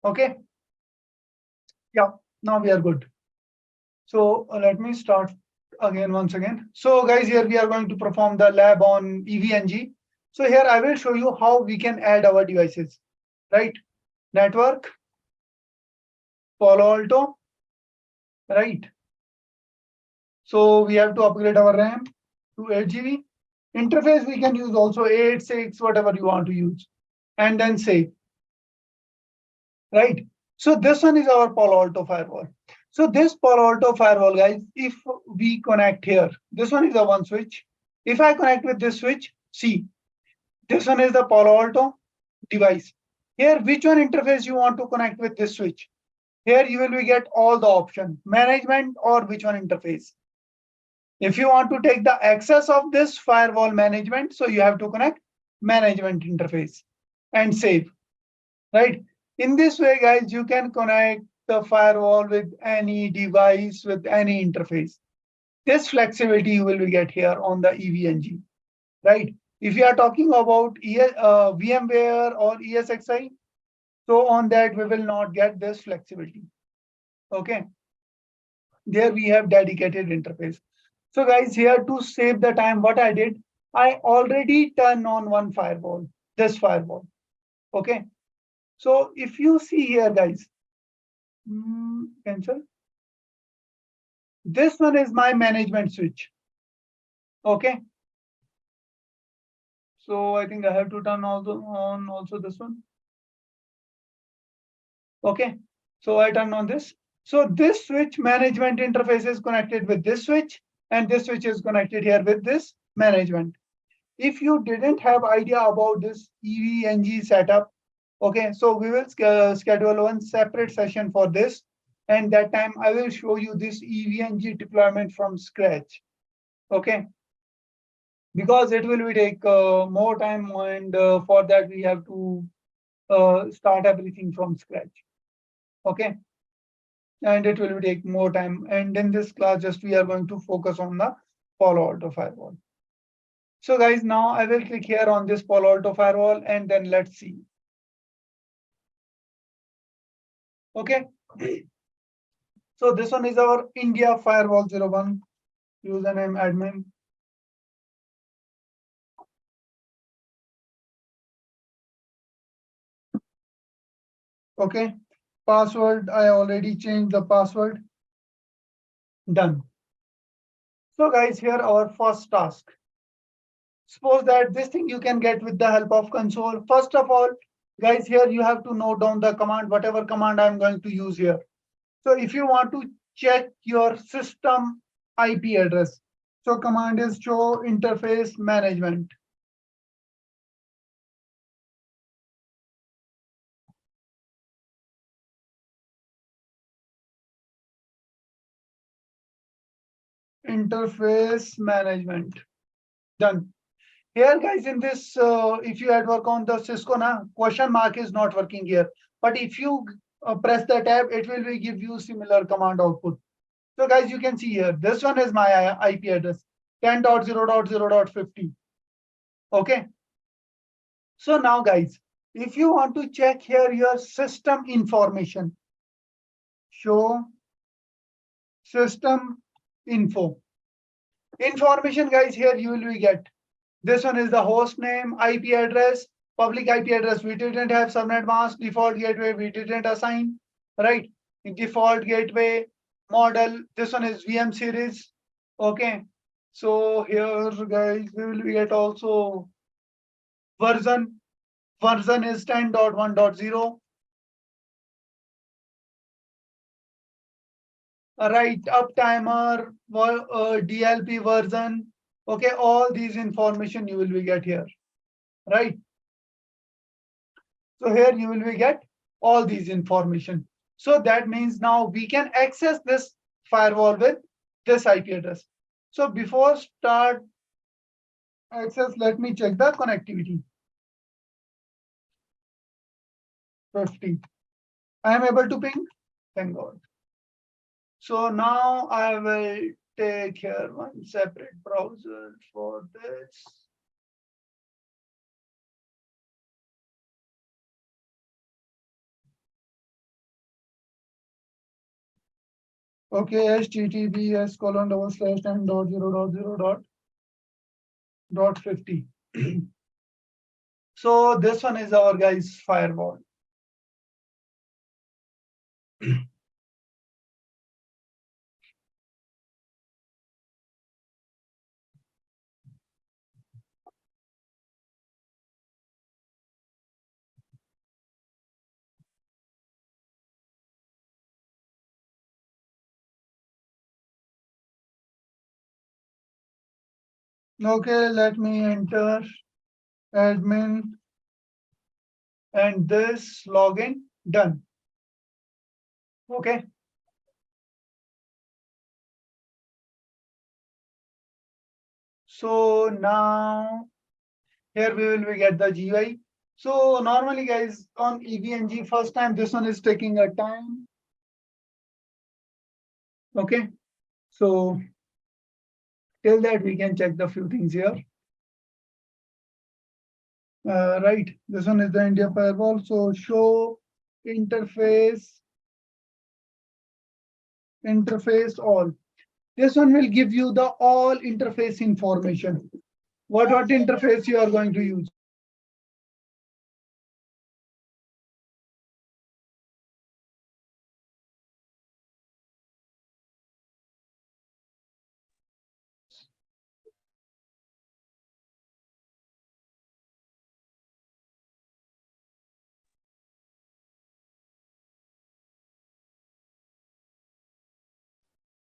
Okay. Yeah. Now we are good. So let me start again once again. So guys, here we are going to perform the lab on EVNG. So here I will show you how we can add our devices, right? Network, Palo Alto, right? So we have to upgrade our RAM to 8 GB. Interface we can use also 8, 6, whatever you want to use, and then save, right? So this one is our Palo Alto firewall. So this Palo Alto firewall, guys, if we connect here, this one is the one switch. If I connect with this switch, see, this one is the Palo Alto device. Here, which one interface you want to connect with this switch? Here you will get all the option, management or which one interface. If you want to take the access of this firewall management, so you have to connect management interface and save, right? In this way, guys, you can connect the firewall with any device, with any interface. This flexibility you will get here on the EVNG, right? If you are talking about VMware or ESXi, so on that we will not get this flexibility. Okay, there we have dedicated interface. So guys, here to save the time, what I did, I already turned on one firewall, this firewall. Okay, so if you see here, guys, cancel. This one is my management switch. Okay, so I think I have to turn also this one. Okay, so I turn on this. So this switch management interface is connected with this switch, and this switch is connected here with this management. If you didn't have idea about this EVNG setup, okay, so we will schedule one separate session for this, and that time I will show you this EVNG deployment from scratch. Okay, because it will take more time, and for that we have to start everything from scratch. Okay, and it will take more time. And in this class, just we are going to focus on the Palo Alto firewall. So guys, now I will click here on this Palo Alto firewall, and then let's see. Okay. So this one is our India firewall 01 username admin. Okay. Password, I already changed the password. Done. So guys, here our first task. Suppose that this thing you can get with the help of console. First of all, guys, here you have to note down the command, whatever command I'm going to use here. So if you want to check your system IP address, so command is show interface management. Interface management. Done. Here, guys, in this, if you had work on the Cisco, question mark is not working here. But if you press the tab, it will give you similar command output. So, guys, you can see here, this one is my IP address, 10.0.0.50. Okay. So now, guys, if you want to check here your system information, show system info. Information, guys, here you will get. This one is the host name, IP address, public IP address. We didn't have subnet mask, default gateway. We didn't assign, right? Default gateway model. This one is VM series. Okay. So here, guys, we will get also version. Version is 10.1.0. Right, uptimer, DLP version. Okay, all these information you will get here, right? So here you will get all these information. So that means now we can access this firewall with this IP address. So before start access, let me check the connectivity. 50. I am able to ping. Thank God. So now I will take here one separate browser for this. Okay, https :/10.0.0.50. So this one is our guys firewall. Okay, let me enter admin and this login done. Okay. So now here we will get the GUI. So normally guys on EVNG first time this one is taking a time. Okay. So till that we can check the few things here. Right. This one is the India firewall. So show interface all. This one will give you the all interface information. What interface you are going to use.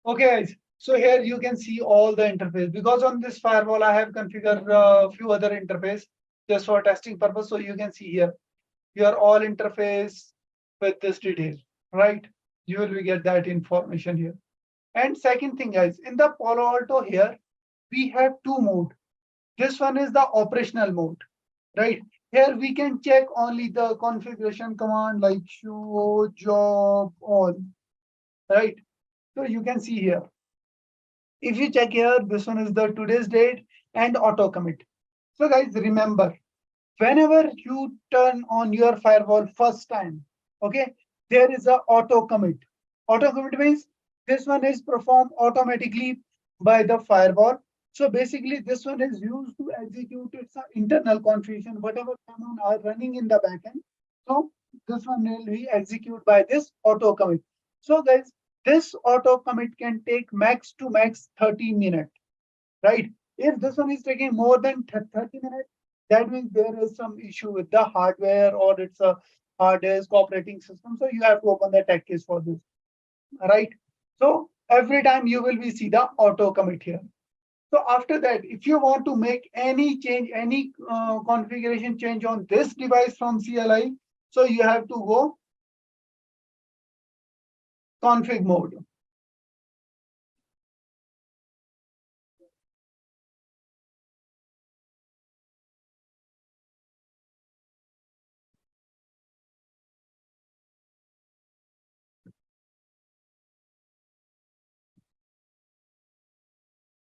Okay, guys. So here you can see all the interface because on this firewall I have configured a few other interface just for testing purpose. So you can see here your all interface with this detail, right? You will get that information here. And second thing, guys, in the Palo Alto here we have two mode. This one is the operational mode, right? Here we can check only the configuration command like show job all, right? So you can see here. If you check here, this one is the today's date and auto commit. So guys, remember, whenever you turn on your firewall first time, okay, there is a auto commit. Auto commit means this one is performed automatically by the firewall. So basically, this one is used to execute its internal configuration, whatever command are running in the backend. So this one will be executed by this auto commit. So guys, this auto commit can take max to max 30 minutes, right? If this one is taking more than 30 minutes, that means there is some issue with the hardware or it's a hard disk operating system. So you have to open the tech case for this, right? So every time you will be see the auto commit here. So after that, if you want to make any change, any configuration change on this device from CLI, so you have to go config mode.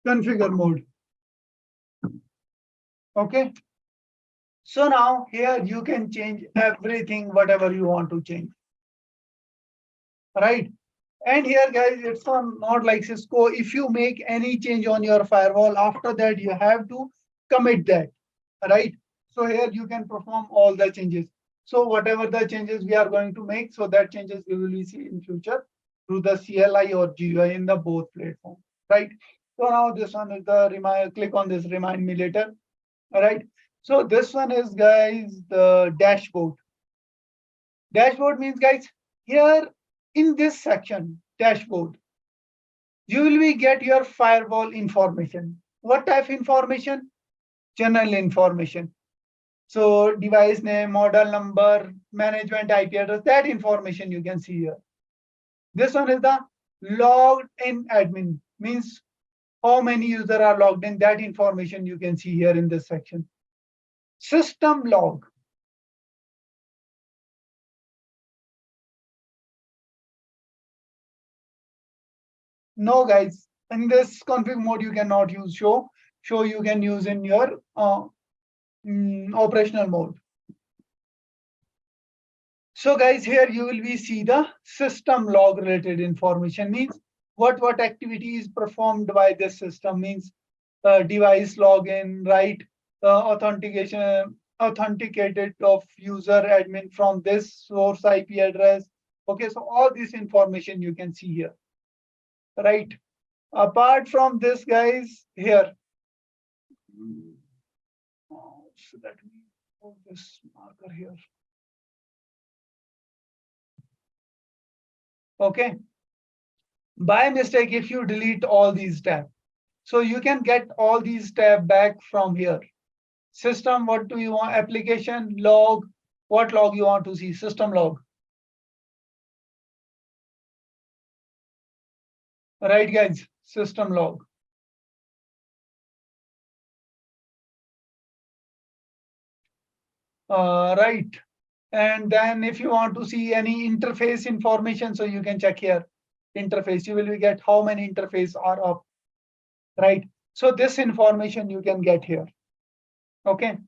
Configure mode. Okay. So now here you can change everything, whatever you want to change. Right. And here, guys, it's not like Cisco. If you make any change on your firewall, after that, you have to commit that. Right. So here you can perform all the changes. So whatever the changes we are going to make, so that changes we will see in future through the CLI or GUI in the both platforms. Right. So now this one is the remind, click on this remind me later. All right. So this one is, guys, the dashboard. Dashboard means, guys, here in this section, dashboard, you will be get your firewall information. What type of information? General information. So device name, model number, management IP address, that information you can see here. This one is the logged in admin, means how many users are logged in, that information you can see here in this section. System log. No, guys, in this config mode, you cannot use show. Show you can use in your operational mode. So guys, here you will be see the system log related information means what activity is performed by this system means device login, right? Authenticated of user admin from this source IP address. Okay, so all this information you can see here, right? Apart from this, guys, here. So let me move this marker here. Okay. By mistake, if you delete all these tabs, so you can get all these tabs back from here. System, what do you want? Application, log, what log you want to see? System log. Right, guys, system log. Right. And then if you want to see any interface information, so you can check here, interface, you will get how many interface are up, right? So this information you can get here. Okay.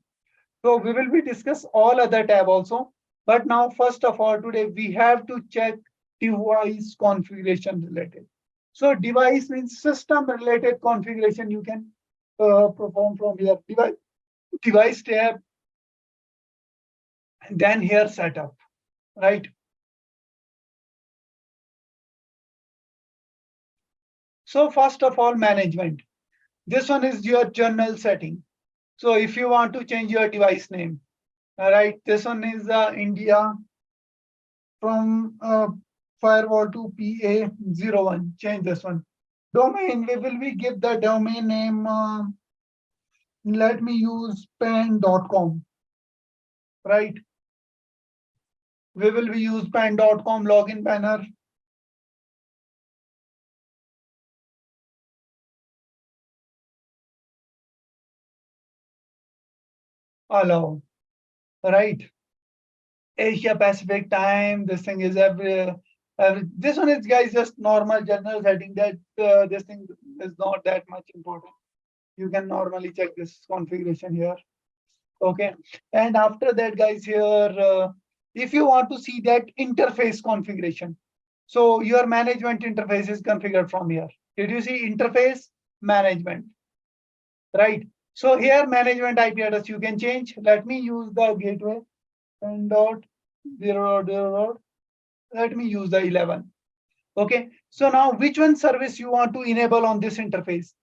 So we will be discuss all other tab also. But now, first of all, today we have to check device configuration related. So device means system related configuration you can perform from here. Device tab, and then here setup, right? So first of all, management. This one is your general setting. So if you want to change your device name, all right, this one is India from firewall to PA01. Change this one. Domain, we will be give the domain name. Let me use pen.com, right? We will be use pen.com login banner. Allow, right? Asia Pacific time. This thing is this one is, guys, just normal general setting. That this thing is not that much important. You can normally check this configuration here. Okay, and after that, guys, here if you want to see that interface configuration, so your management interface is configured from here. Did you see interface management? Right. So here management IP address you can change. Let me use the gateway 10.0.0. Let me use the 11. Okay. So now which one service you want to enable on this interface?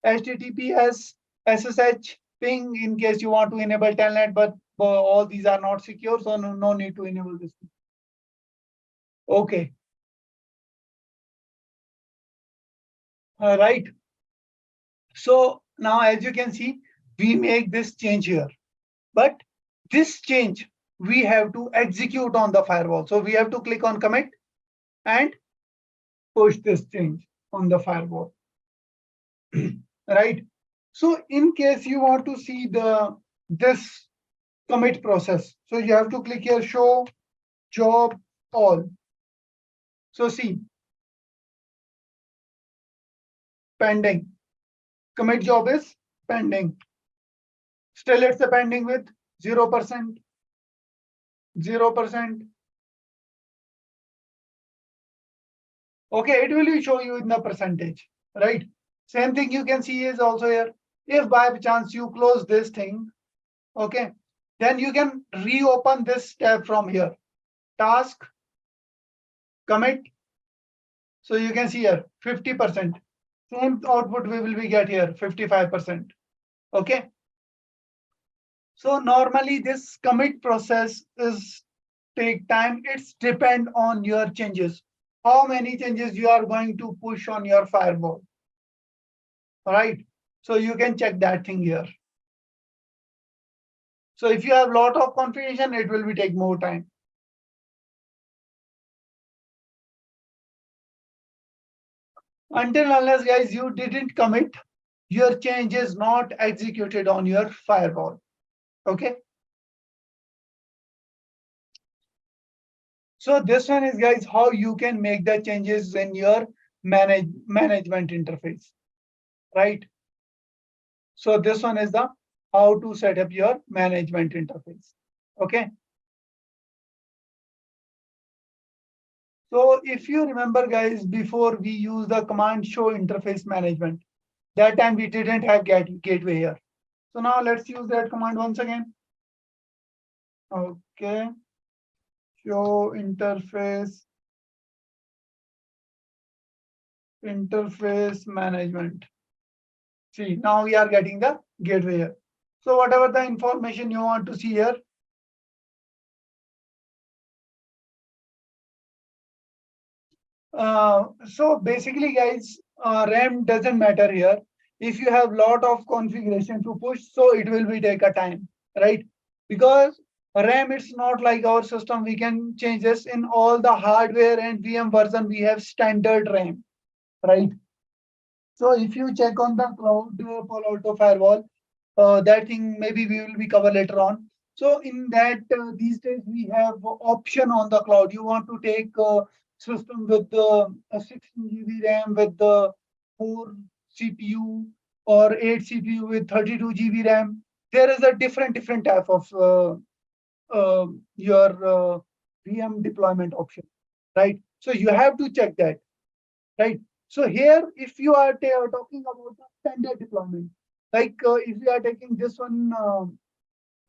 HTTPS, SSH, ping in case you want to enable telnet, but all these are not secure, so no need to enable this. Okay. All right. So now, as you can see, we make this change here, but this change we have to execute on the firewall. So we have to click on commit and push this change on the firewall. Right. So in case you want to see this commit process, so you have to click here, show job all. So see, pending. Commit job is pending. Still it's a pending with 0%, 0%. Okay, it will show you in the percentage, right? Same thing you can see is also here. If by chance you close this thing, okay, then you can reopen this tab from here. Task, commit. So you can see here 50%. Same output we will be get here 55%. Okay. So normally this commit process is take time. It's depend on your changes. How many changes you are going to push on your firewall. All right. So you can check that thing here. So if you have a lot of configuration, it will be take more time. Until unless, guys, you didn't commit, your change is not executed on your firewall. Okay. So this one is, guys, how you can make the changes in your management interface, right? So this one is the how to set up your management interface. Okay. So if you remember, guys, before we use the command show interface management, that time we didn't have gateway here. So now let's use that command once again. Okay, show interface management. See, now we are getting the gateway here. So whatever the information you want to see here, so basically, guys, RAM doesn't matter here. If you have lot of configuration to push, so it will be take a time, right? Because RAM, it's not like our system. We can change this in all the hardware and VM version. We have standard RAM, right? So if you check on the cloud Palo Alto firewall, that thing maybe we will be cover later on. So in that these days we have option on the cloud. You want to take system with the 16 GB RAM with the 4 CPU or 8 CPU with 32 GB RAM. There is a different type of your VM deployment option, right? So you have to check that, right? So here, if you are talking about the standard deployment, like if we are taking this one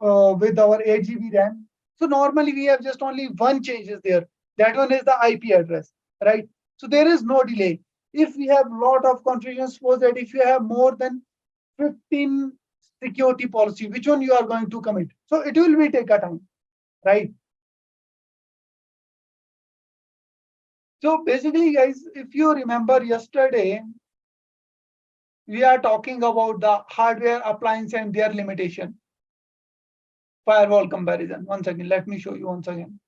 with our 8 GB RAM, so normally we have just only one changes there. That one is the IP address, right? So there is no delay. If we have lot of configuration, suppose that if you have more than 15 security policy, which one you are going to commit? So it will be take a time, right? So basically, guys, if you remember yesterday, we are talking about the hardware appliance and their limitation. Firewall comparison. Once again, let me show you once again.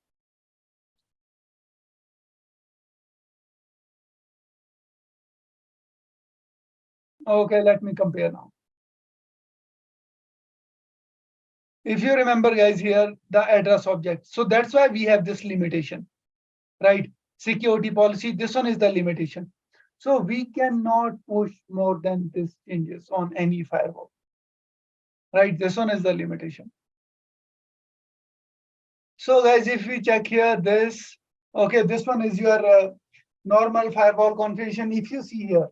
Okay, let me compare now. If you remember, guys, here the address object. So that's why we have this limitation, right? Security policy. This one is the limitation. So we cannot push more than this changes on any firewall, right? This one is the limitation. So guys, if we check here, this, okay, this one is your normal firewall configuration. If you see here,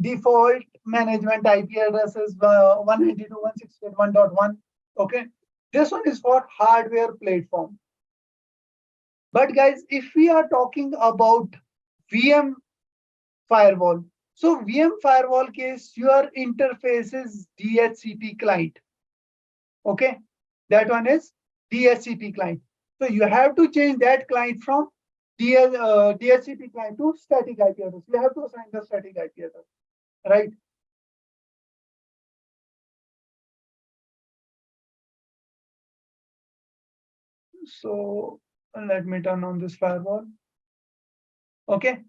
default management IP address is 192.168.1.1. Okay, this one is for hardware platform. But guys, if we are talking about VM firewall, so VM firewall case, your interface is DHCP client. Okay, that one is DHCP client. So you have to change that client from DHCP client to static IP address. You have to assign the static IP address, right? So let me turn on this firewall. Okay.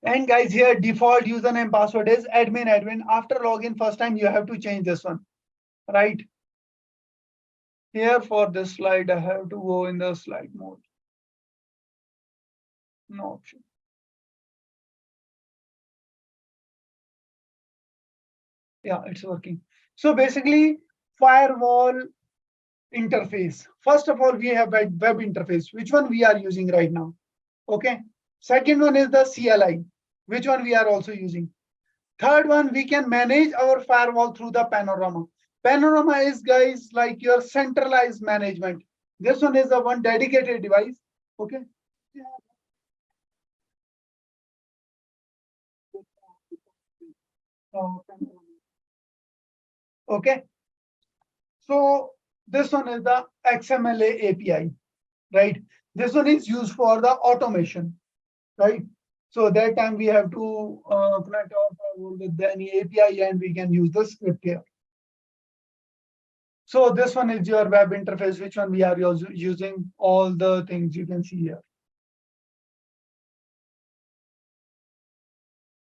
And guys, here default username password is admin. After login first time, you have to change this one, right? Here for this slide, I have to go in the slide mode. No option. Yeah, it's working. So basically, firewall interface. First of all, we have a web interface, which one we are using right now. Okay. Second one is the CLI, which one we are also using. Third one, we can manage our firewall through the panorama. Panorama is, guys, like your centralized management. This one is the one dedicated device. Okay. Okay. So this one is the XMLA API, right? This one is used for the automation, right? So that time we have to connect our firewall with any API and we can use the script here. So this one is your web interface, which one we are using all the things you can see here.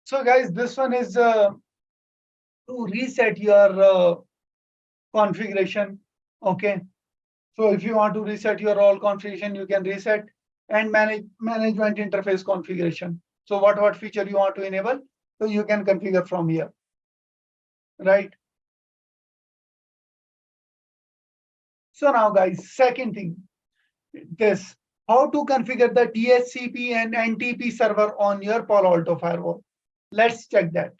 So guys, this one is to reset your configuration. Okay. So if you want to reset your all configuration, you can reset and management interface configuration. So what feature you want to enable, so you can configure from here, right? So now guys, second thing, this how to configure the DHCP and NTP server on your Palo Alto firewall. Let's check that.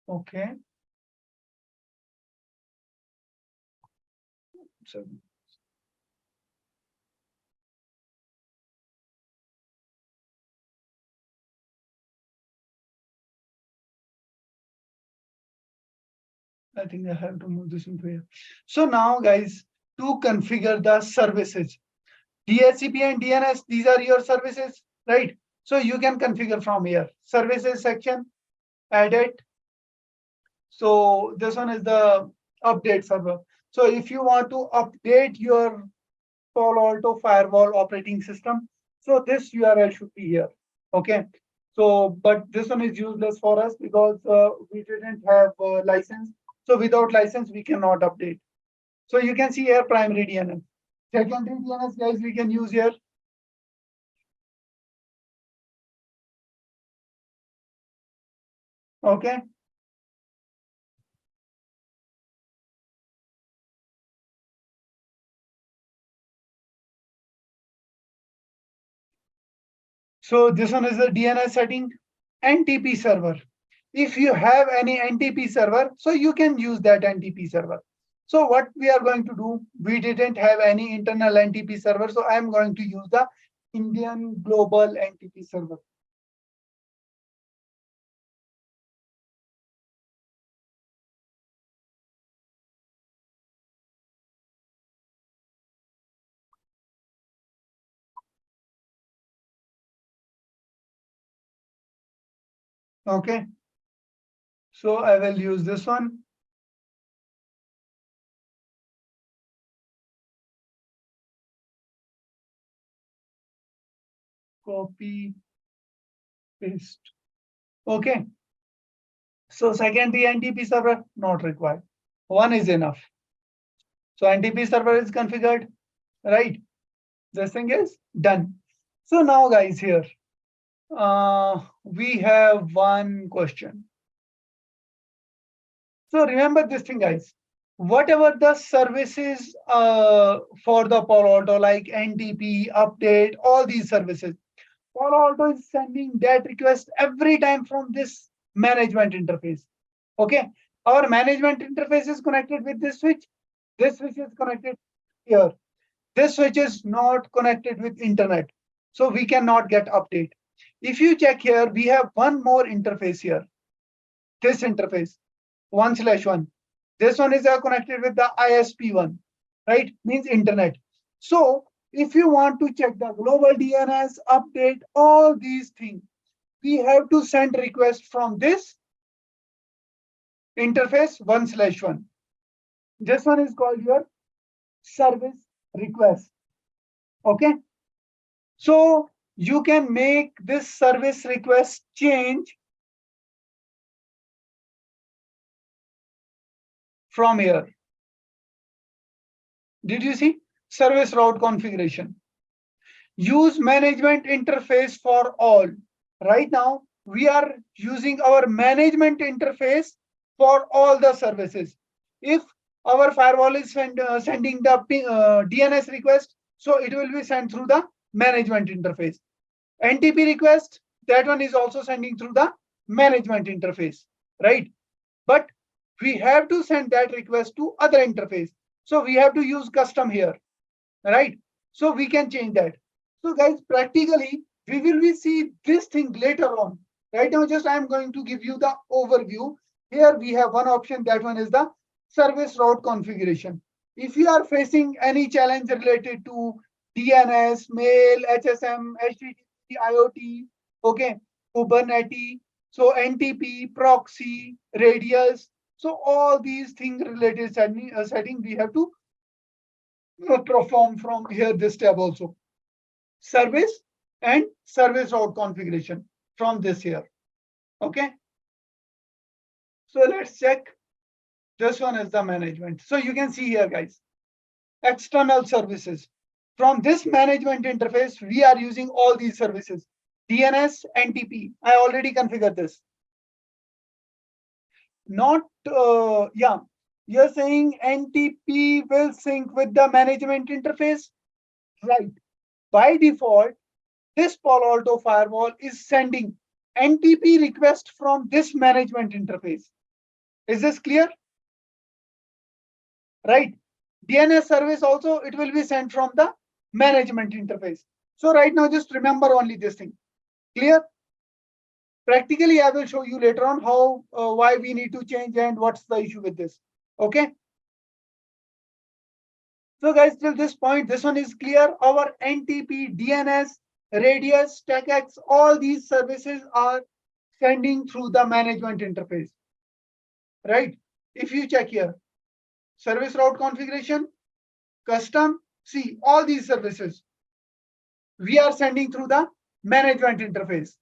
Okay. So I think I have to move this into here. So now, guys, to configure the services, DHCP and DNS, these are your services, right? So you can configure from here. Services section, edit. So this one is the update server. So if you want to update your Palo Alto firewall operating system, so this URL should be here. Okay. So, but this one is useless for us because we didn't have a license. So without license, we cannot update. So you can see here primary DNS. Secondary DNS, guys, we can use here. Okay. So this one is the DNS setting, NTP server. If you have any NTP server, so you can use that NTP server. So what we are going to do, we didn't have any internal NTP server, so I'm going to use the Indian global NTP server. Okay. So I will use this one. Copy, paste. Okay. So second, the NTP server, not required. One is enough. So NTP server is configured, right? This thing is done. So now, guys, here we have one question. So remember this thing, guys. Whatever the services for the Palo Alto, like NTP, update, all these services, Palo Alto is sending that request every time from this management interface. Okay. Our management interface is connected with this switch. This switch is connected here. This switch is not connected with internet. So we cannot get update. If you check here, we have one more interface here. This interface, 1/1. This one is connected with the ISP one, right? Means internet. So if you want to check the global DNS, update, all these things, we have to send request from this interface 1/1. This one is called your service request. Okay. So you can make this service request change from here. Did you see? Service route configuration. Use management interface for all. Right now, we are using our management interface for all the services. If our firewall is sending the DNS request, so it will be sent through the management interface. NTP request, that one is also sending through the management interface, right? But we have to send that request to other interface. So we have to use custom here, right? So we can change that. So guys, practically, we will be see this thing later on. Right now, just I'm going to give you the overview. Here we have one option, that one is the service route configuration. If you are facing any challenge related to DNS, mail, HSM, HTTP, IoT, okay, Kubernetes, so NTP, proxy, radius, so all these things related setting we have to perform from here, this tab also. Service and service route configuration from this here. Okay. So let's check. This one is the management. So you can see here, guys, external services. From this management interface, we are using all these services. DNS, NTP. I already configured this. Not, yeah. You're saying NTP will sync with the management interface? Right. By default, this Palo Alto firewall is sending NTP request from this management interface. Is this clear? Right. DNS service also, it will be sent from the management interface. So right now, just remember only this thing. Clear? Practically, I will show you later on how, why we need to change and what's the issue with this. Okay. So guys, till this point, this one is clear. Our NTP, DNS, Radius, TechX, all these services are sending through the management interface, right? If you check here, service route configuration, custom, see all these services we are sending through the management interface.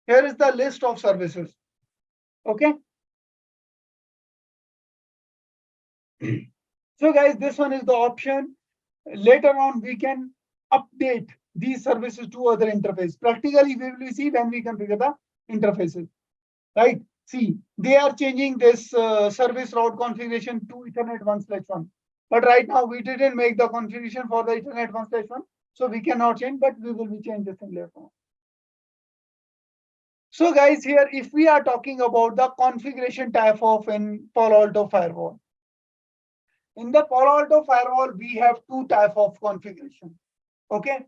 Here is the list of services. Okay. So guys, this one is the option. Later on, we can update these services to other interface. Practically, we will see when we configure the interfaces, right? See, they are changing this service route configuration to Ethernet 1/1. But right now, we didn't make the configuration for the Ethernet 1/1, so we cannot change, but we will be changing this thing later on. So guys, here, if we are talking about the configuration type of in Palo Alto firewall, in the Palo Alto firewall, we have two types of configuration. Okay.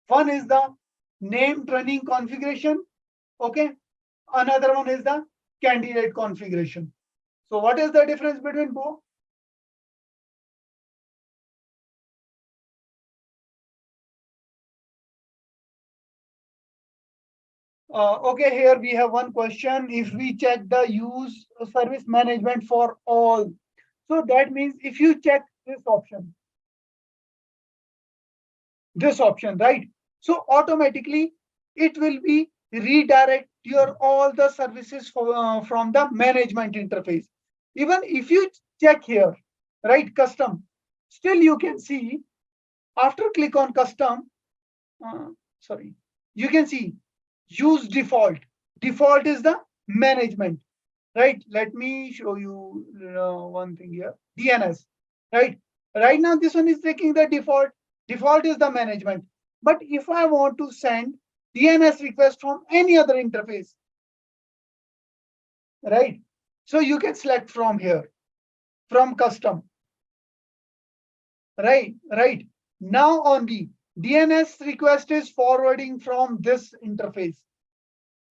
One is the named running configuration. Okay. Another one is the candidate configuration. So what is the difference between both? Okay, here we have one question. If we check the use service management for all, so that means if you check this option, right? So automatically it will be redirect your all the services from the management interface. Even if you check here, right, custom, still you can see after click on custom, sorry, you can see use default. Default is the management, right? Let me show you one thing here. DNS, right? Right now, this one is taking the default. Default is the management. But if I want to send DNS request from any other interface, right? So you can select from here, from custom, right? Right. Now only DNS request is forwarding from this interface.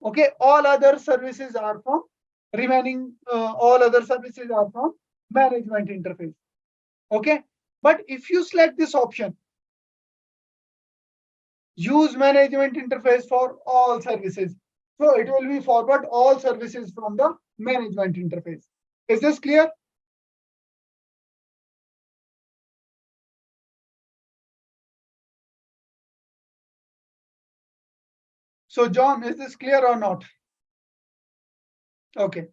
Okay, all other services are from remaining, all other services are from management interface. Okay, but if you select this option, use management interface for all services, so it will be forward all services from the management interface. Is this clear? So John, is this clear or not? Okay.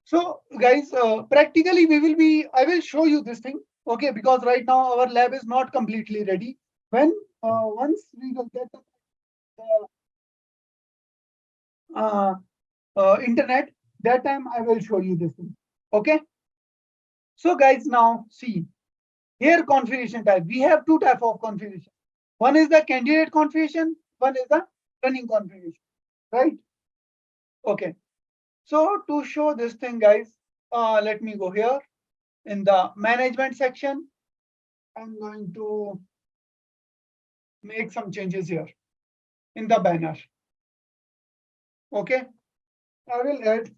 So guys, practically I will show you this thing, okay, because right now our lab is not completely ready. When once we will get the internet, that time I will show you this thing, okay. So guys, now see, here configuration type, we have two type of configuration. One is the candidate configuration, one is the running configuration, right? Okay. So to show this thing, guys, let me go here in the management section. I'm going to make some changes here in the banner. Okay, I will add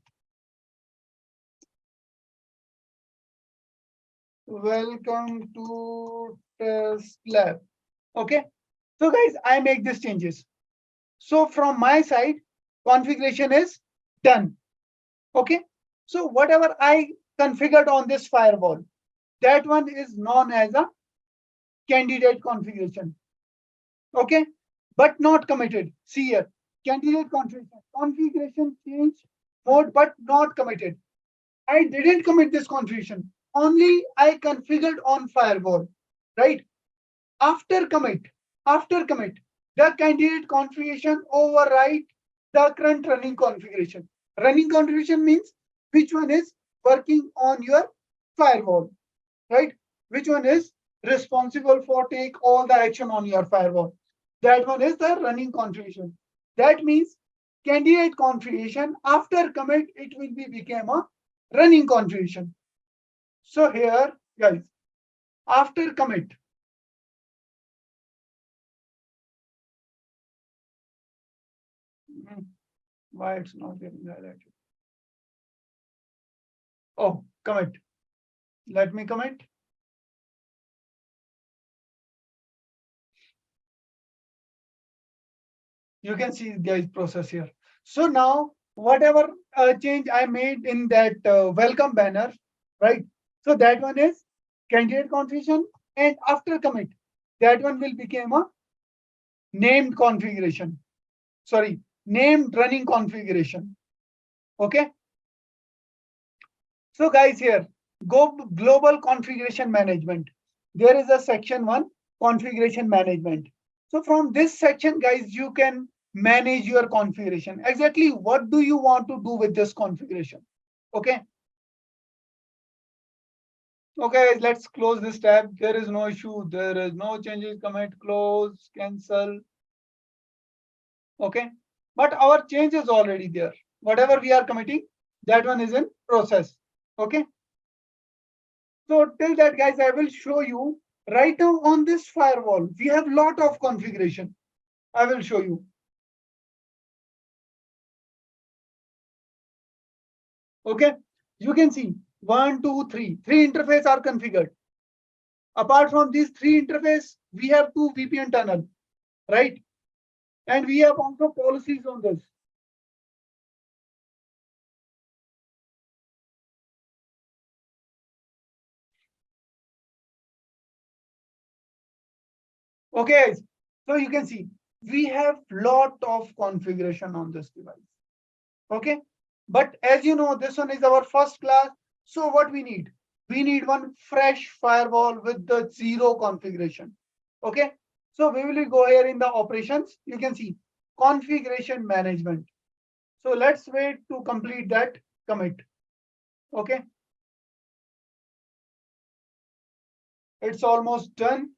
welcome to test lab. Okay, so guys, I make these changes. So from my side, configuration is done. Okay, so whatever I configured on this firewall, that one is known as a candidate configuration. Okay, but not committed. See here, candidate configuration change mode, but not committed. I didn't commit this configuration. Only I configured on firewall, right? After commit, the candidate configuration override the current running configuration. Running configuration means which one is working on your firewall, right? Which one is responsible for take all the action on your firewall? That one is the running configuration. That means candidate configuration after commit, it will be become a running configuration. So here, guys, after commit, why it's not getting highlighted? Oh, commit. Let me commit. You can see guys process here. So now whatever change I made in that welcome banner, right? So that one is candidate configuration, and after commit, that one will become a named configuration. Sorry, named running configuration. Okay. So guys here, go global configuration management. There is a section one, configuration management. So from this section, guys, you can manage your configuration. Exactly what do you want to do with this configuration? Okay. Okay, let's close this tab. There is no issue. There is no changes, commit, close, cancel. Okay. But our change is already there. Whatever we are committing, that one is in process. Okay. So till that, guys, I will show you right now on this firewall. We have lot of configuration. I will show you. Okay, you can see 1, 2, 3. Three interfaces are configured. Apart from these three interfaces, we have two VPN tunnel, right? And we have also policies on this. Okay, so you can see we have lot of configuration on this device. Okay, but as you know, this one is our first class. So what we need? We need one fresh firewall with the zero configuration. Okay, so we will go here in the operations. You can see configuration management. So let's wait to complete that commit. Okay, it's almost done.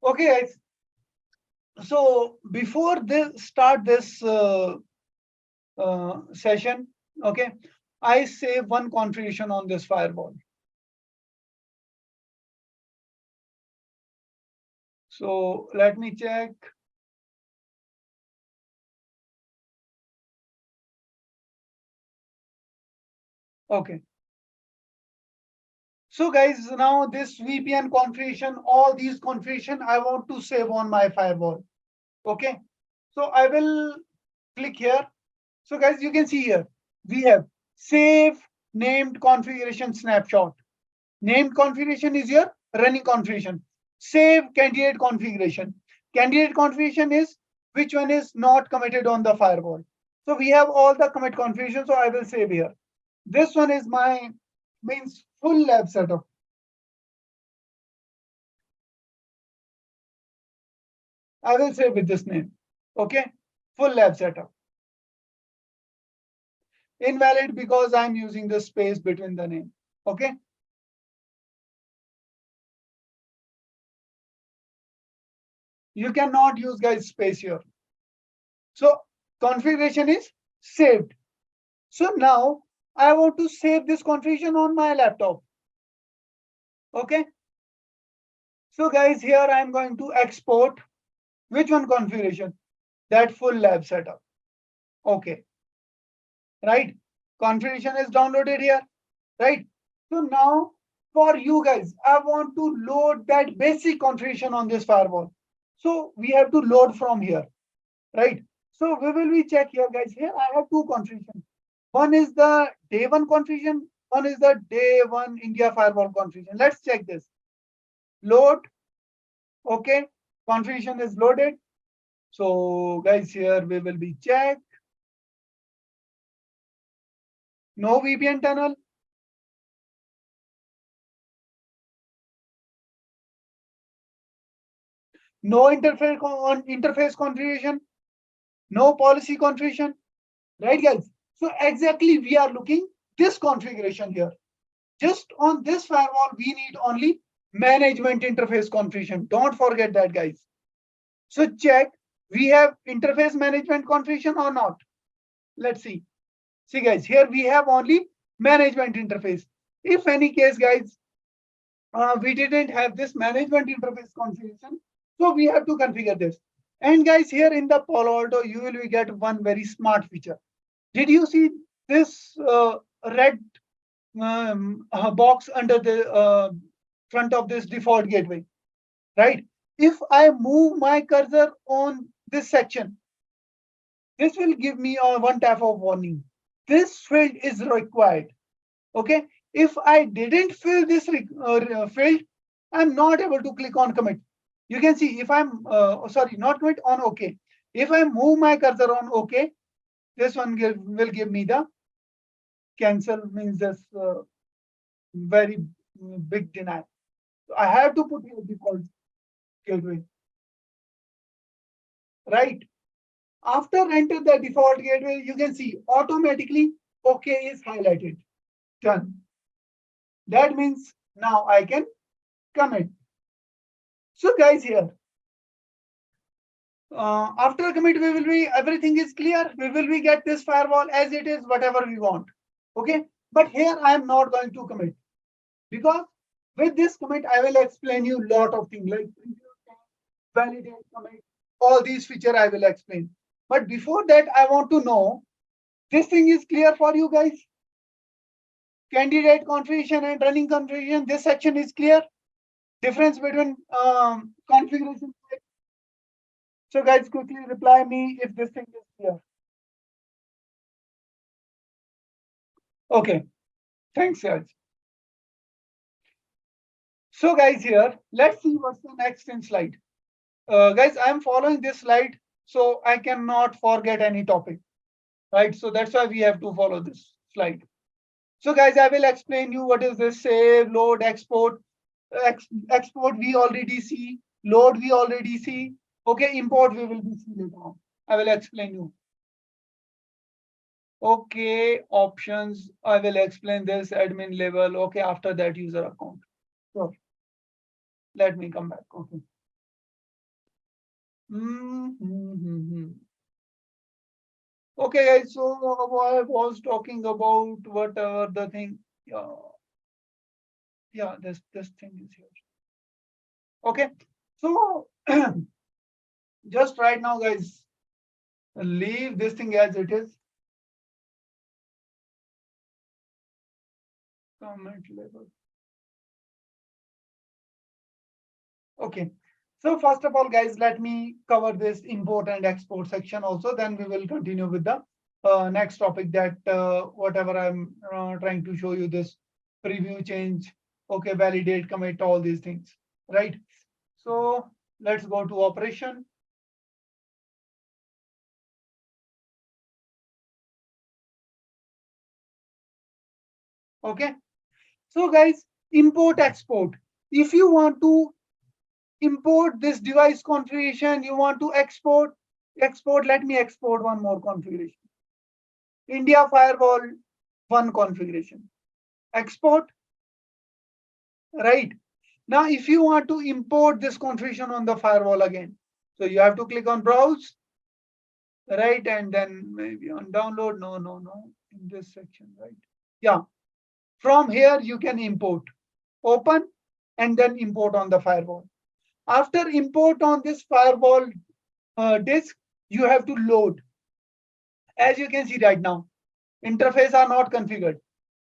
Okay, guys. So before this start this session, okay, I save one configuration on this firewall. So let me check. Okay. So guys, now this VPN configuration, all these configuration, I want to save on my firewall. Okay. So I will click here. So guys, you can see here, we have save named configuration snapshot. Named configuration is your running configuration. Save candidate configuration. Candidate configuration is which one is not committed on the firewall. So we have all the commit configuration. So I will save here. This one is my means full lab setup. I will save with this name. Okay. Full lab setup. Invalid because I'm using the space between the name. Okay. You cannot use guys space here. So configuration is saved. So now I want to save this configuration on my laptop. Okay. So guys, here I'm going to export which one configuration? That full lab setup. Okay. Right. Configuration is downloaded here. Right. So now for you guys, I want to load that basic configuration on this firewall. So we have to load from here. Right. So we will be check here, guys. Here I have two configurations. One is the day one configuration. One is the day one India firewall configuration. Let's check this. Load. Okay. Configuration is loaded. So guys, here we will be check. No VPN tunnel. no interface configuration, no policy configuration, right guys? So exactly we are looking this configuration here. Just on this firewall, we need only management interface configuration. Don't forget that, guys. So check, we have interface management configuration or not. Let's see. See guys, here we have only management interface. If any case, guys, we didn't have this management interface configuration, so we have to configure this. And guys, here in the Palo Alto, you will get one very smart feature. Did you see this red box under the front of this default gateway, right? If I move my cursor on this section, this will give me one type of warning. This field is required. Okay. If I didn't fill this field, I'm not able to click on commit. You can see if I'm sorry, not commit, on OK. If I move my cursor on OK, this one will give me the cancel, means this very big deny. So I have to put here default gateway, right? After enter the default gateway, you can see automatically OK is highlighted, done. That means now I can commit. So guys, here after commit, we will be, everything is clear. We will be get this firewall as it is, whatever we want. Okay, but here I am not going to commit, because with this commit I will explain you lot of things like validate commit, all these features I will explain. But before that, I want to know, this thing is clear for you guys? Candidate configuration and running configuration, this section is clear? Difference between configuration. So guys, quickly reply me if this thing is clear. Okay, thanks guys. So guys, here, let's see what's the next in slide. Guys, I'm following this slide, so I cannot forget any topic, right? So that's why we have to follow this slide. So guys, I will explain you what is this save, load, export. Export we already see, load we already see. Okay, import we will be see later on. I will explain you. Okay, options, I will explain this admin level. Okay, after that user account. So let me come back. Okay. Okay, guys. So I was talking about whatever the thing. Yeah, this thing is here. Okay, so just right now, guys, leave this thing as it is. Comment level. Okay. So first of all, guys, let me cover this import and export section also. Then we will continue with the next topic, that whatever I'm trying to show you, this preview change, okay, validate, commit, all these things, right? So let's go to operation. Okay. So guys, import, export. If you want to import this device configuration, you want to export, let me export one more configuration. India firewall, one configuration. Export, right? Now, if you want to import this configuration on the firewall again, so you have to click on browse, right? And then maybe on download, no, in this section, right? Yeah, from here you can import, open, and then import on the firewall. After import on this firewall disk, you have to load. As you can see right now, interface are not configured,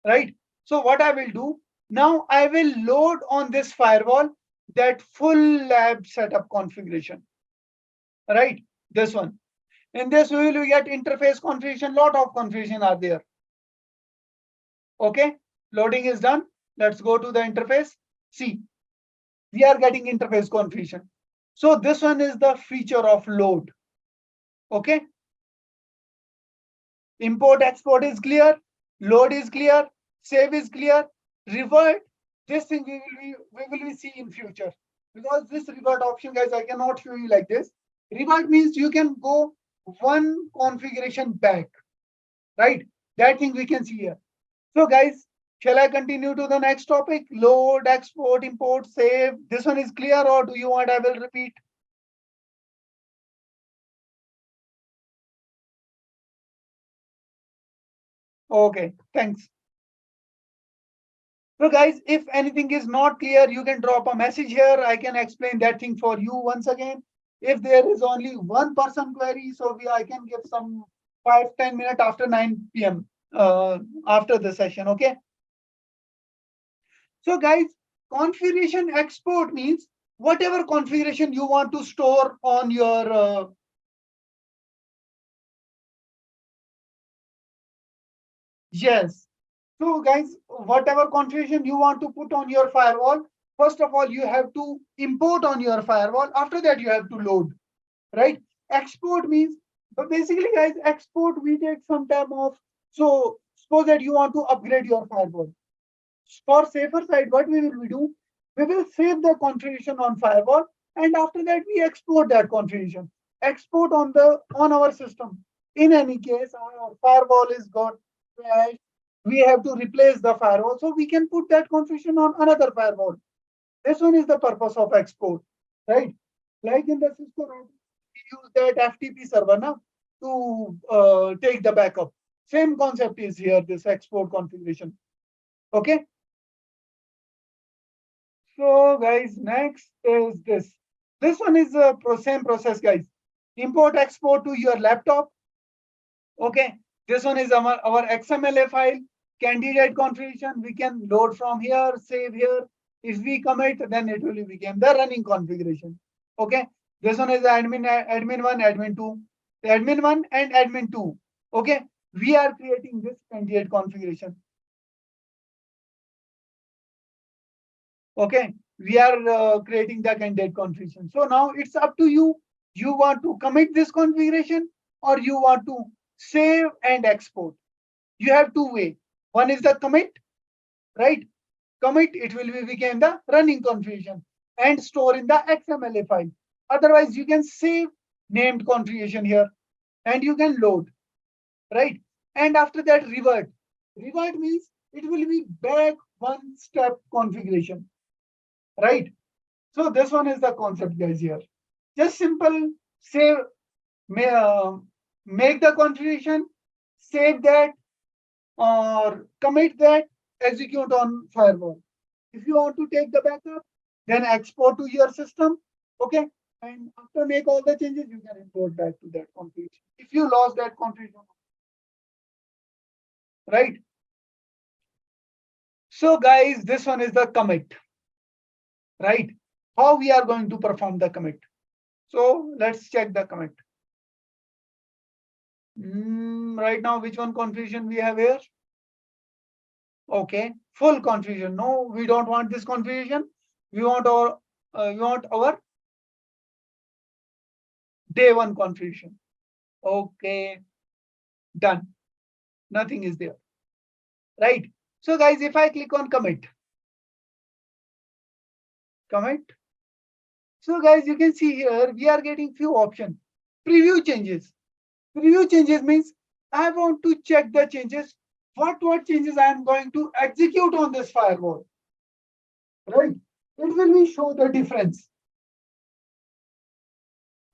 right? So what I will do, now I will load on this firewall that full lab setup configuration, right? This one. In this we will get interface configuration, lot of configuration are there. Okay, loading is done. Let's go to the interface. See, we are getting interface configuration. So this one is the feature of load. Okay, import, export is clear, load is clear, save is clear, revert, this thing we will be see in future. because this revert option, guys, I cannot show you like this. Revert means you can go one configuration back, right? That thing we can see here. So guys, shall I continue to the next topic? Load, export, import, save. This one is clear, or do you want I will repeat? Okay, thanks. So guys, if anything is not clear, you can drop a message here. I can explain that thing for you once again. If there is only one person query, so I can give some 5-10 minutes after 9 p.m. After the session. Okay. So guys, configuration export means whatever configuration you want to store on your yes. So guys, whatever configuration you want to put on your firewall, first of all, you have to import on your firewall. After that, you have to load, right? Export means, but basically, guys, export we take some time off. So suppose that you want to upgrade your firewall. For safer side, what we will do? We will save the configuration on firewall, and after that, we export that configuration. Export on our system. In any case, our firewall is got crashed. We have to replace the firewall, so we can put that configuration on another firewall. This one is the purpose of export, right? Like in the Cisco router, we use that FTP server now to take the backup. Same concept is here, this export configuration. Okay. So guys, next is this. This one is the same process, guys. Import, export to your laptop. Okay. This one is our XML file, candidate configuration. We can load from here, save here. If we commit, then it will become the running configuration. Okay. This one is the admin one, admin two. The admin one and admin two. Okay. We are creating this candidate configuration. Okay, we are creating the candidate configuration. So now it's up to you. You want to commit this configuration or you want to save and export. You have two ways. One is the commit, right? Commit, it will be become the running configuration and store in the XML file. Otherwise, you can save named configuration here and you can load, right? And after that, revert. Revert means it will be back one step configuration, right? So this one is the concept, guys, here. Just simple save, make the configuration, save that, or commit that, execute on firewall. If you want to take the backup, then export to your system. Okay. And after make all the changes, you can import back to that configuration. If you lost that configuration, right? So guys, this one is the commit, right? How we are going to perform the commit. So let's check the commit. Right now, which one configuration we have here? Okay, full configuration. No, we don't want this configuration. We want our day one configuration. Okay, done. Nothing is there, right? So guys, if I click on commit, commit. So guys, you can see here we are getting few options. Preview changes. Preview changes means I want to check the changes. What changes I am going to execute on this firewall, right? It will be show the difference.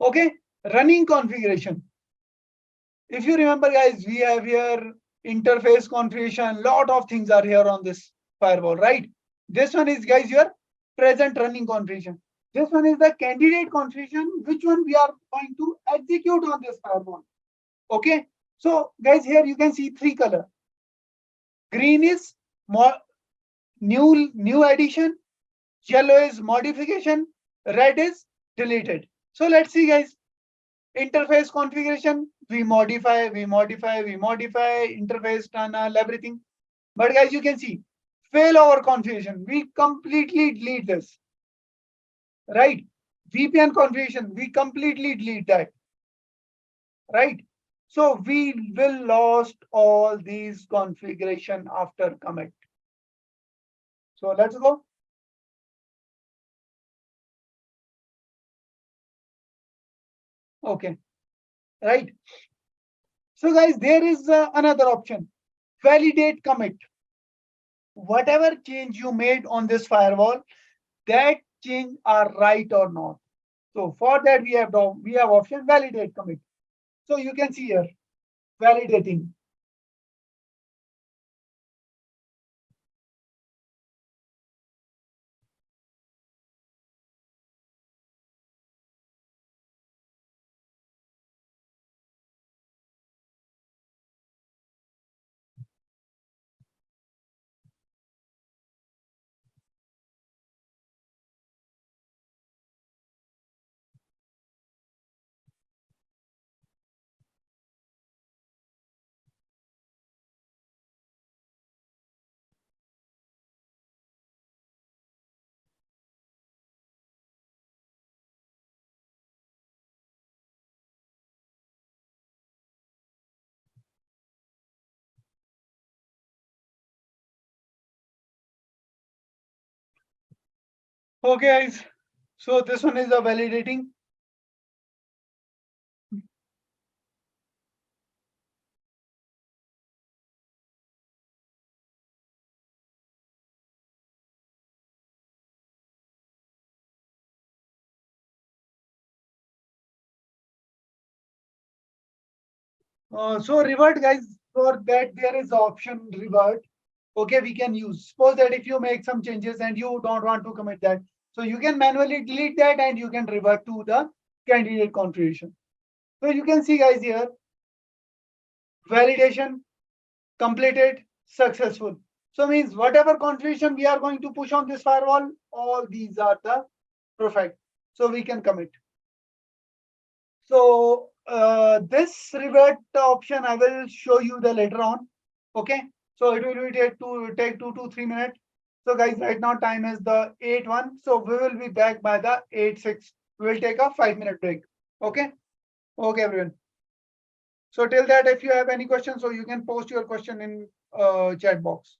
Okay, running configuration. If you remember, guys, we have here interface configuration. Lot of things are here on this firewall, right? This one is, guys, your present running configuration. This one is the candidate configuration, which one we are going to execute on this firewall. Okay. So, guys, here you can see three color. Green is more new addition. Yellow is modification. Red is deleted. So let's see, guys. Interface configuration, we modify, interface tunnel, everything. But guys, you can see failover configuration, we completely delete this, right? VPN configuration, we completely delete that, right? So we will lost all these configuration after commit. So let's go. Okay, right. So guys, there is another option, validate commit. Whatever change you made on this firewall, that change are right or not. So for that we have option validate commit. So you can see here validating. Okay, guys. So this one is a validating. So revert, guys. For that there is the option revert. Okay, we can use. Suppose that if you make some changes and you don't want to commit that, so you can manually delete that and you can revert to the candidate configuration. So you can see, guys, here validation completed, successful. So means whatever configuration we are going to push on this firewall, all these are the perfect. So we can commit. So this revert option I will show you the later on. Okay. So it will take 2 to 3 minutes. So guys, right now time is the 8:01. So we will be back by the 8:06. We will take a 5 minute break. Okay. Okay, everyone. So till that, if you have any questions, so you can post your question in chat box.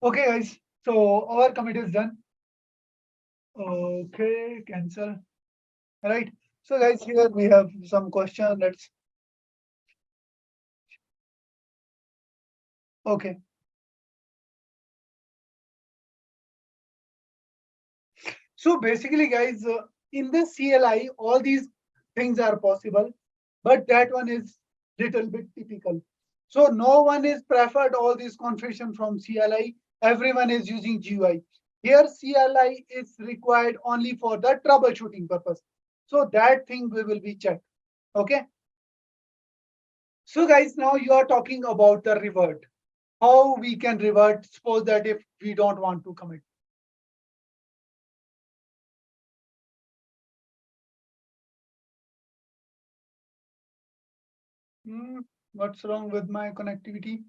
Okay, guys. So our commit is done. Okay, cancel. All right. So guys, here we have some question. Let's. Okay. So basically, guys, in the CLI, all these things are possible, but that one is little bit typical. So no one is preferred all these configuration from CLI. Everyone is using GUI. Here CLI is required only for the troubleshooting purpose. So that thing we will be checked. Okay. So guys, now you are talking about the revert. How we can revert, suppose that if we don't want to commit. What's wrong with my connectivity?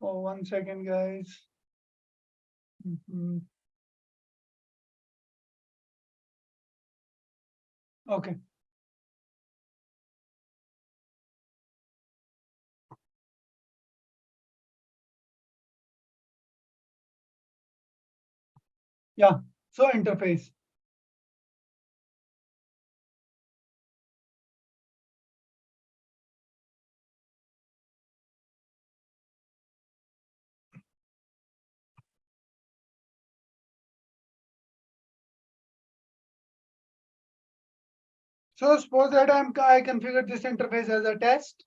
Oh, 1 second, guys. Okay. Yeah. So interface. So suppose that I configured this interface as a test,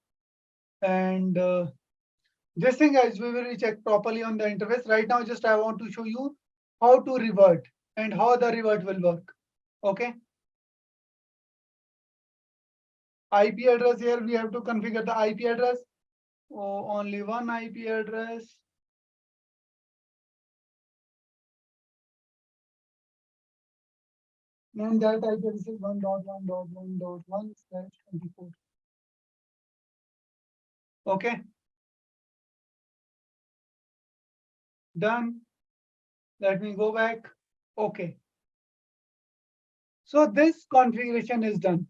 and this thing, guys, we will check properly on the interface. Right now, just I want to show you how to revert and how the revert will work. Okay. IP address, here we have to configure the IP address. Oh, only one IP address. And that IP address is 1.1.1.1/24. Okay. Done. Let me go back. Okay. So this configuration is done.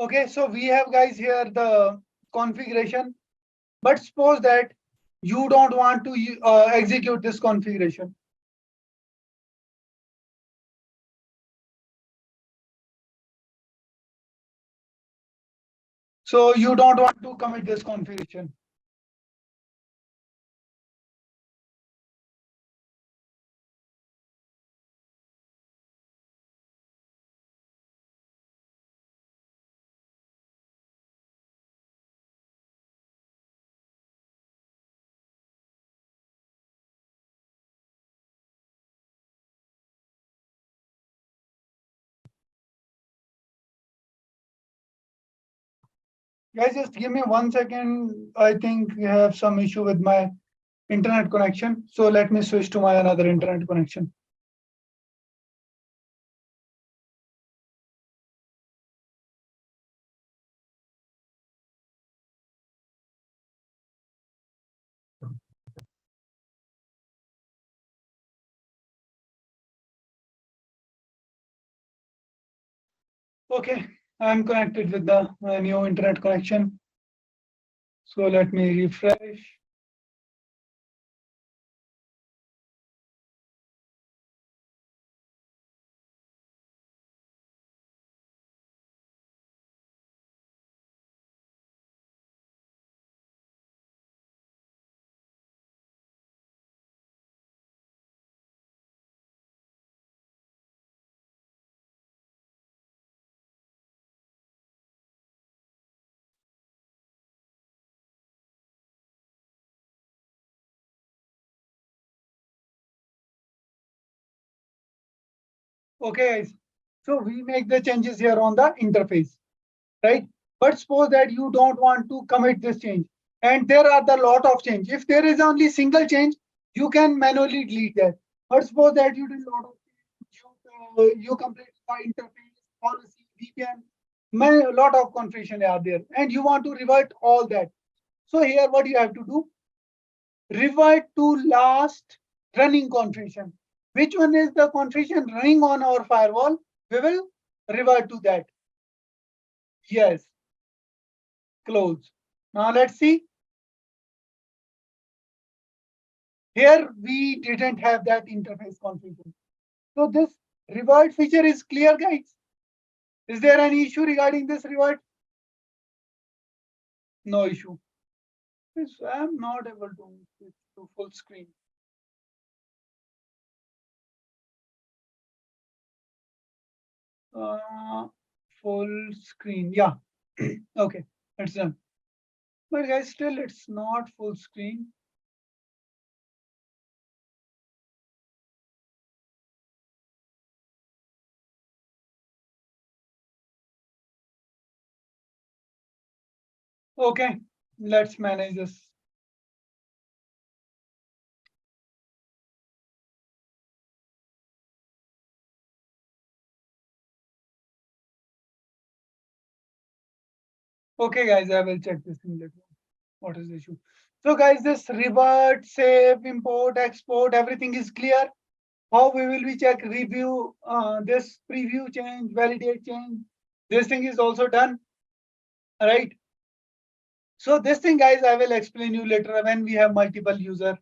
Okay, so we have, guys, here the configuration, but suppose that you don't want to execute this configuration. So you don't want to commit this configuration. Guys, just give me 1 second. I think we have some issue with my internet connection. So let me switch to my another internet connection. Okay, I'm connected with the new internet connection. So let me refresh. Okay, guys. So we make the changes here on the interface, right? But suppose that you don't want to commit this change, and there are the lot of change. If there is only single change, You can manually delete that. But suppose that you did a lot of things, you complete the interface, policy, VPN, a lot of confusion are there, and you want to revert all that. So here, what you have to do? Revert to last running configuration. Which one is the configuration running on our firewall? We will revert to that. Yes, close. Now let's see. Here we didn't have that interface configuration. So this revert feature is clear, guys. Is there any issue regarding this revert? No issue. Yes, I'm not able to switch to full screen. Full screen. Yeah. Okay, it's done. But guys, still it's not full screen. Okay, let's manage this. Okay, guys, I will check this thing later. What is the issue? So, guys, this revert, save, import, export, everything is clear. How we will be check, review, this preview change, validate change. This thing is also done, right? So this thing, guys, I will explain you later when we have multiple user.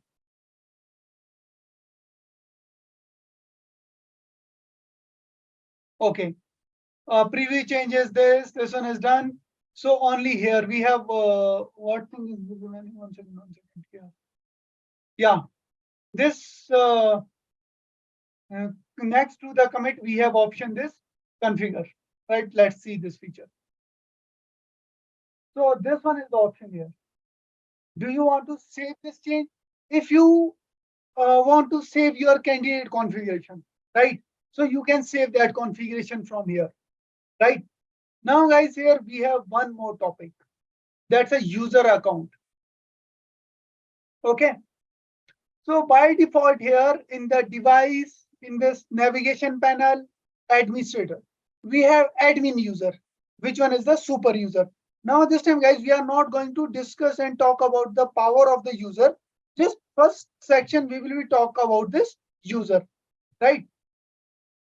Okay. Preview changes this one is done. So only here we have what thing is this one? One second here. Yeah, this next to the commit we have option this configure, right? Let's see this feature. So this one is the option here. Do you want to save this change? If you want to save your candidate configuration, right? So you can save that configuration from here, right? Now, guys, here we have one more topic. That's a user account. Okay. So by default here in the device, in this navigation panel, administrator, we have admin user. Which one is the super user? Now this time, guys, we are not going to discuss and talk about the power of the user. Just first section, we will be talk about this user, right?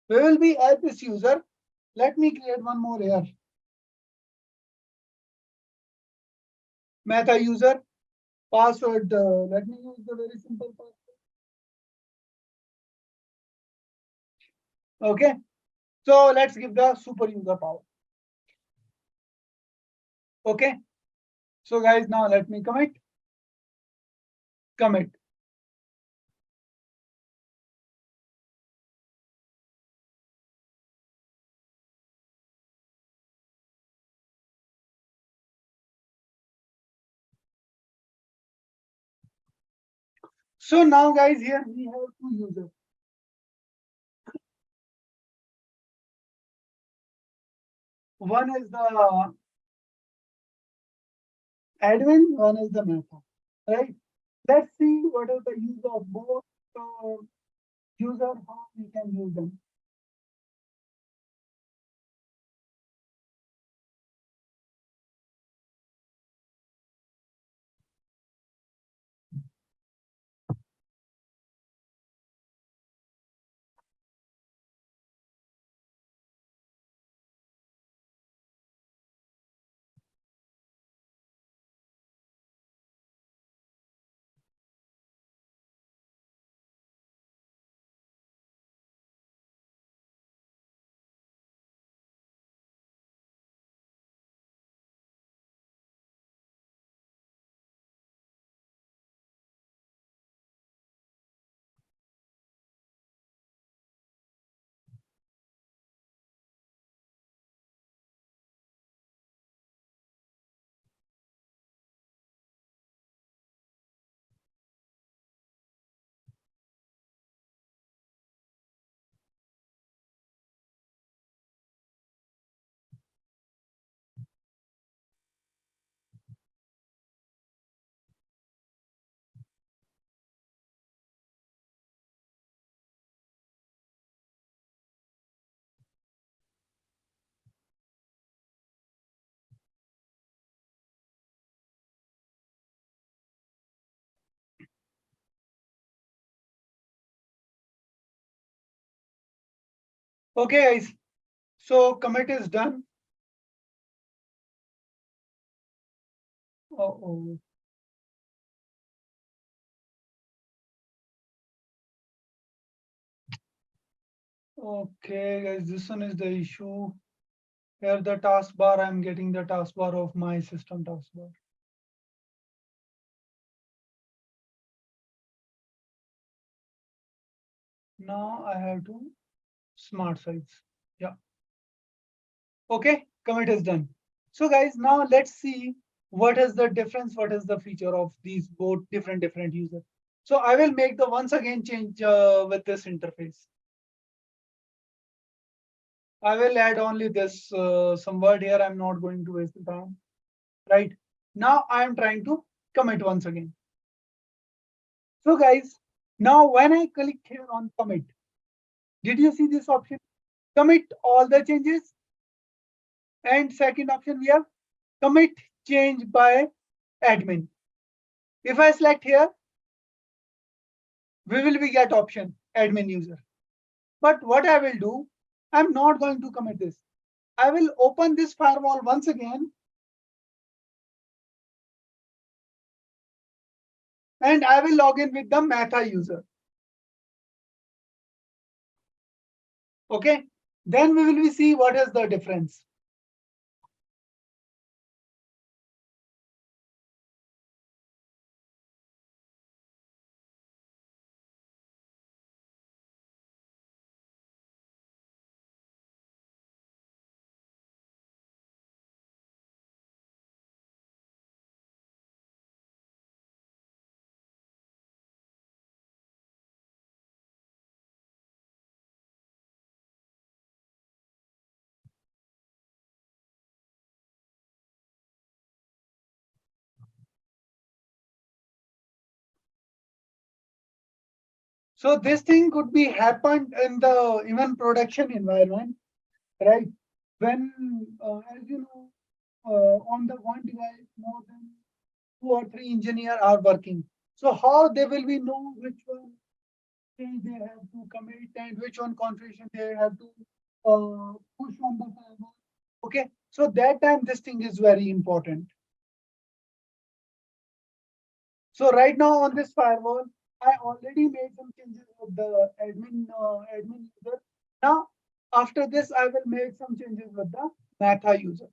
We will be at this user. Let me create one more here. Meta user password. Let me use the very simple password. Okay. So let's give the super user power. Okay. So guys, now let me commit. Commit. So now, guys, here we have two users. One is the admin, one is the meta, right? Let's see what is the use of both user, how we can use them. Okay, guys. So commit is done. Uh-oh. Okay, guys, this one is the issue. Here the taskbar, I'm getting the taskbar of my system taskbar. Now I have to smart sites. Yeah. Okay, commit is done. So guys, now let's see what is the difference, what is the feature of these both different users. So I will make the once again change with this interface. I will add only this some word here. I'm not going to waste the time. Right now, I am trying to commit once again. So guys, now when I click here on commit, did you see this option? Commit all the changes. And second option we have commit change by admin. If I select here, we will be get option admin user. But what I will do, I'm not going to commit this. I will open this firewall once again and I will log in with the Meta user. Okay. Then we will see what is the difference. So this thing could be happened in the even production environment, right? When, as you know, on the one device, more than 2 or 3 engineers are working. So how they will be know which one change they have to commit and which one configuration they have to push on the firewall. Okay, so that time this thing is very important. So right now on this firewall, I already made some changes with the admin user. Now after this, I will make some changes with the Meta user.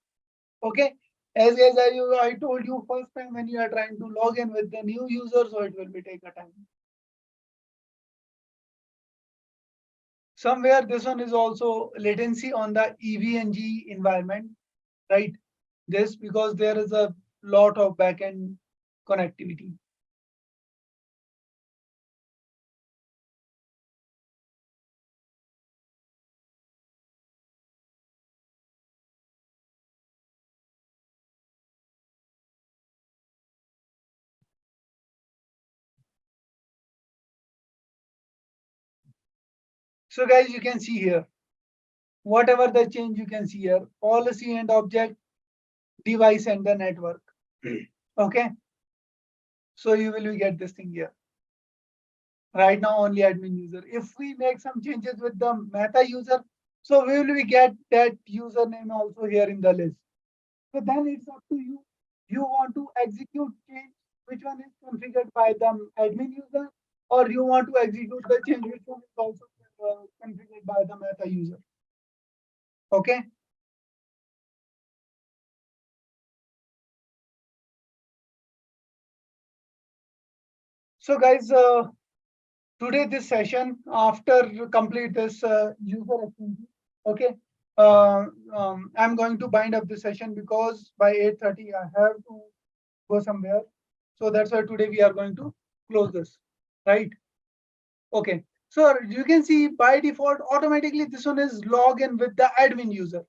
Okay. I told you first time when you are trying to log in with the new user, so it will be take a time. Somewhere this one is also latency on the EVNG environment, right? This because there is a lot of backend connectivity. So guys, you can see here, whatever the change you can see here, policy and object, device and the network. Okay. So you will get this thing here. Right now only admin user. If we make some changes with the Meta user, so we will get that username also here in the list. So then it's up to you. You want to execute change, which one is configured by the admin user, or you want to execute the change, which one is also configured by the Meta user. Okay. So guys, today this session, after complete this user activity, okay, I'm going to bind up this session because by 8:30 I have to go somewhere. So that's why today we are going to close this, right? Okay. So you can see by default, automatically this one is log in with the admin user,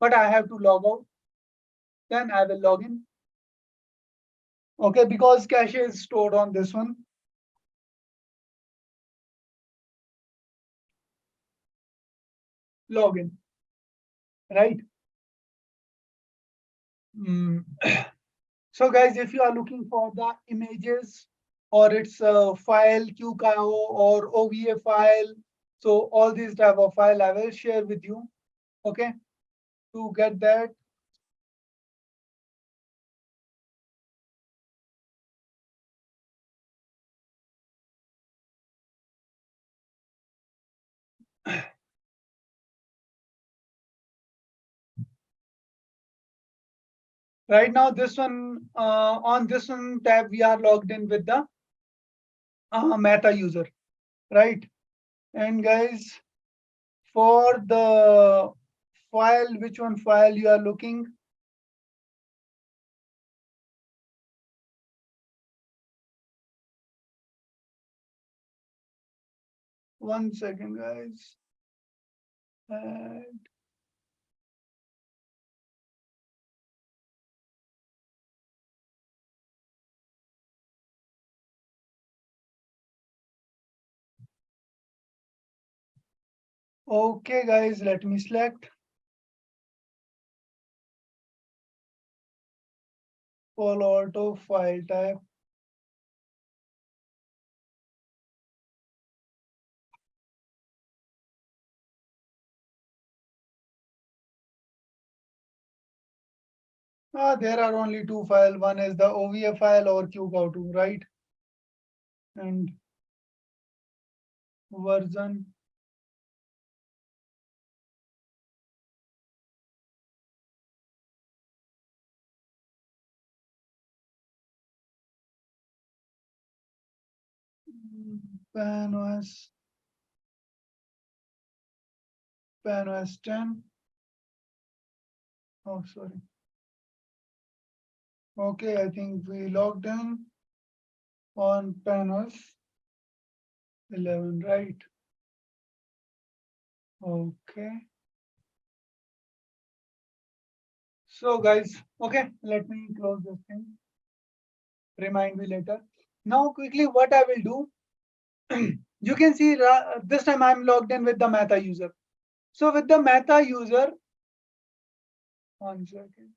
but I have to log out. Then I will log in. Okay, because cache is stored on this one. Login, right? Mm. So guys, if you are looking for the images or its file QKO or OVA file, So all these type of file I will share with you. Okay, to get that. Right now, this one on this one tab, we are logged in with the Meta user, right? And guys, for the file, which one file you are looking? One second, guys. And okay, guys, let me select Palo Alto file type. There are only two files. One is the OVA file or QCOW2, right? And version. PanOS 10. Oh, sorry. Okay, I think we logged in on PanOS 11, right? Okay. So guys, okay, let me close this thing. Remind me later. Now quickly what I will do, you can see this time I'm logged in with the Meta user. So with the Meta user, one second.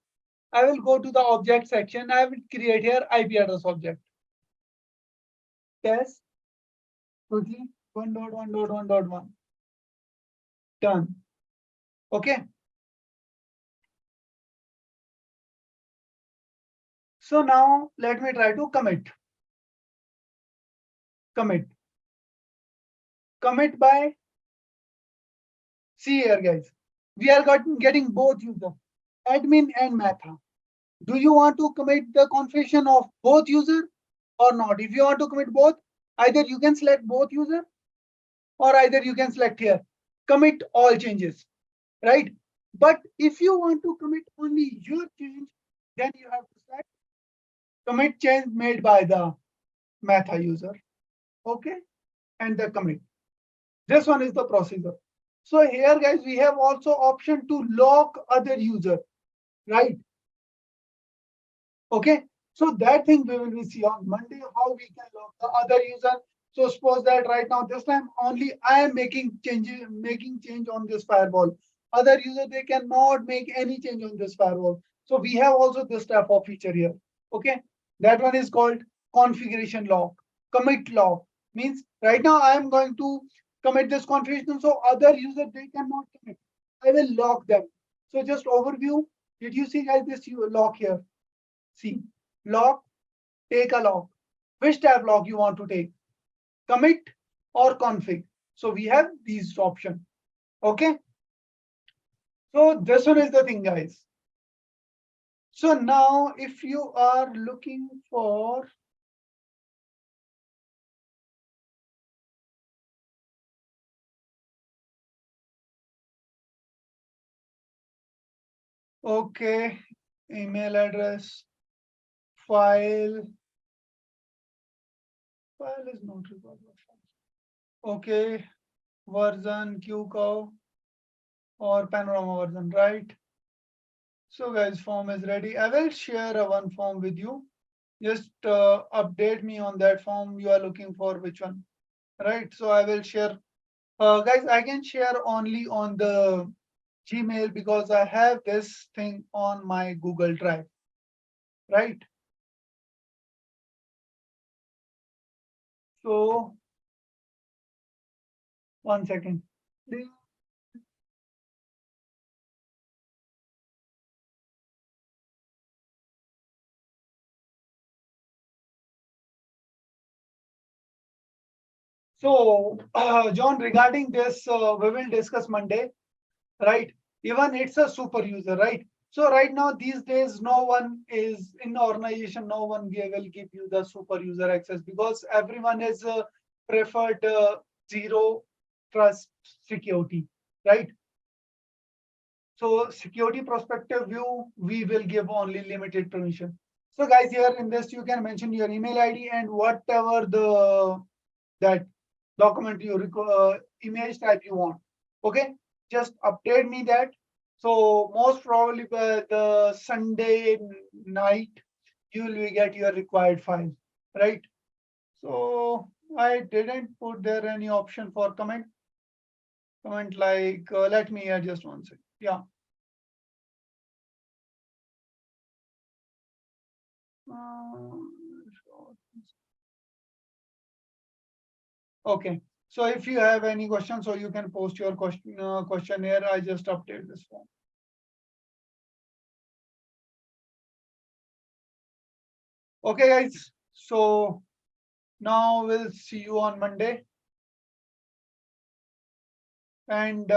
I will go to the object section. I will create here IP address object. Test quickly 1.1.1.1. Done. Okay. So now let me try to commit. Commit. Commit by, see here guys. We are getting both users, admin and Meta. Do you want to commit the configuration of both user or not? If you want to commit both, either you can select both user or either you can select here, commit all changes, right? But if you want to commit only your change, then you have to select commit change made by the Meta user, okay? And the commit. This one is the procedure. So here guys, we have also option to lock other user, right? Okay, so that thing we will see on Monday, how we can lock the other user. So suppose that right now, this time only I am making change on this firewall. Other user, they cannot make any change on this firewall. So we have also this type of feature here. Okay, that one is called configuration lock. Commit lock means right now I am going to commit this configuration, so other user they cannot commit. I will lock them. So just overview. Did you see guys this lock here? See, lock, take a lock. Which tab lock you want to take? Commit or config. So we have these options. Okay. So this one is the thing, guys. So now if you are looking for okay, email address, file is not required. Okay, version, QCOW or panorama version, right? So guys, form is ready. I will share a one form with you. Just update me on that form you are looking for, which one, right? So I will share. Guys, I can share only on the Gmail because I have this thing on my Google Drive, right? So 1 second. So, John, regarding this, we will discuss Monday, right? Even it's a super user, right? So right now, these days, no one is in the organization, no one will give you the super user access because everyone is preferred zero trust security, right? So security perspective view, we will give only limited permission. So guys, here in this, you can mention your email ID and whatever that document you image type you want. Okay, just update me that. So most probably by the Sunday night, you will get your required file, right? So I didn't put there any option for comment. Comment like, let me adjust one second. Yeah. Uh, Okay. So if you have any questions, so you can post your question here. I just update this form. Okay, guys. So now we'll see you on Monday. And